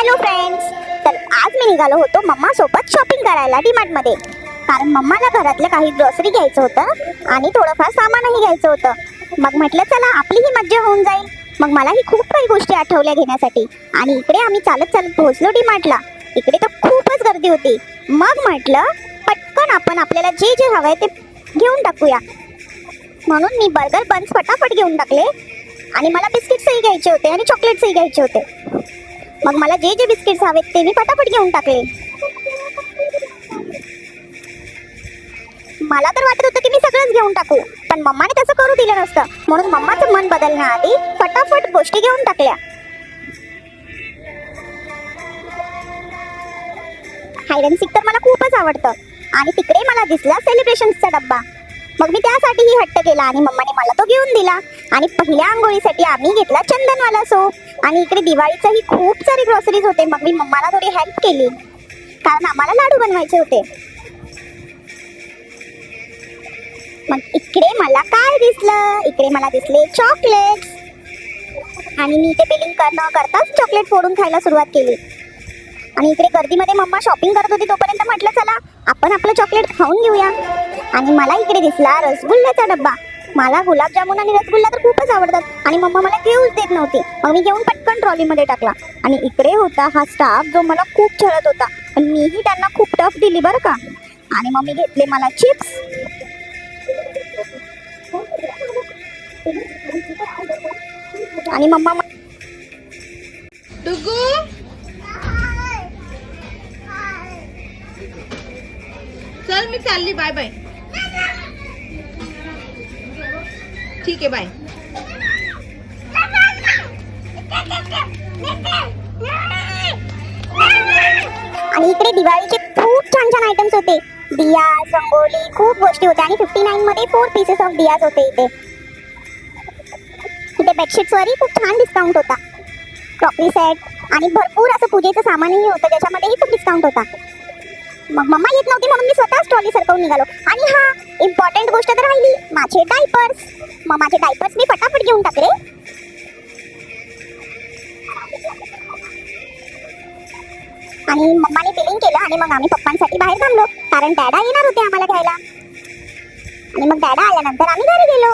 Hello friends, तर आज मी निघालो होतो मम्मा सोबत शॉपिंग करायला डीमार्ट मध्ये. कारण मम्माला घरातलं काही ग्रोसरी घ्यायचं होतं आणि थोडंफार सामानही घ्यायचं होतं. मग म्हटलं चला आपलीही मज्जा होऊन जाईल. मग मलाही खूप काही गोष्टी आठवल्या घेण्यासाठी आणि इकडे आम्ही चालत चालत पोहोचलो डीमार्टला. इकडे तर खूपच गर्दी होती. मग म्हटलं पटकन आपण आपल्याला जे जे हवंय ते घेऊन टाकूया. म्हणून मी बर्गर बन्स फटाफट घेऊन टाकले आणि मला बिस्किट्सही घ्यायचे होते आणि चॉकलेट्सही घ्यायचे होते. मग मला जे जे बिस्किट्स हवेत ते मी फटाफट घेऊन टाकले. मला तर वाटत होतं की मी सगळंच घेऊन टाकू, पण मम्माने तसं करू दिलं नसतं. म्हणून मम्माचं मन बदलण्याआधी फटाफट गोष्टी घेऊन टाकल्या. हाईड अँड सीक तर मला खूपच आवडतं आणि तिकडे मला दिसला सेलिब्रेशन्सचा डब्बा. मग मी त्यासाठीही हट्ट केला आणि मम्माने मला तो घेऊन दिला. आणि पहिल्या आंघोळीसाठी आम्ही घेतला चंदनवाला सोप. आणि इकडे दिवाळीचंही खूप सारे ग्रोसरीज होते. मग मी मम्माला थोडी हेल्प केली कारण आम्हाला लाडू बनवायचे होते. मग इकडे मला काय दिसलं, इकडे मला दिसले चॉकलेट्स आणि मी इथे बिलिंग करताच चॉकलेट फोडून खायला सुरुवात केली. आणि इकडे गर्दीमध्ये मम्मा शॉपिंग करत होती तोपर्यंत म्हटलं चला आपण आपलं चॉकलेट खाऊन घेऊया. आणि मला इकडे दिसला रसगुल्ल्याचा डब्बा. मला गुलाबजामुन आणि रसगुल्ला तर खूपच आवडतात आणि मम्मा मला घेऊच देत नव्हती. मग मी घेऊन पटकन ट्रॉलीमध्ये टाकला. आणि इकडे होता हा स्टाफ जो मला खूप छळत होता, पण मीही त्यांना खूप टफ दिली बरं का. आणि मग मी घेतले मला चिप्स आणि मम्मा डुगू चल मी चालली, बाय बाय. ठीक आहे, बाय. आणि इकडे दिवाळीचे खूप छान छान आयटम्स होते. दिया, रंगोली, खूप गोष्टी होत्या. आणि 59 मध्ये 4 पीसेस ऑफ दियाज होते. इथे बेडशीट्सवरही खूप छान डिस्काउंट होता. क्रॉकरी सेट आणि भरपूर असं पूजेचं सामानही होतं ज्याच्यामध्येही खूप डिस्काउंट होता. मग मम्मा येत नव्हती म्हणून मी स्वतः ट्रॉली सरकवून निघालो. आणि हा इम्पॉर्टंट गोष्ट तर राहिली, माझे डायपर्स. मग माझे डायपर्स मी फटाफट घेऊन टाकले. आणि मम्माने बिलिंग केलं आणि मग आम्ही पप्पांसाठी बाहेर थांबलो कारण डॅडा येणार होते आम्हाला घ्यायला. आणि मग डॅडा आल्यानंतर आम्ही घरी गेलो.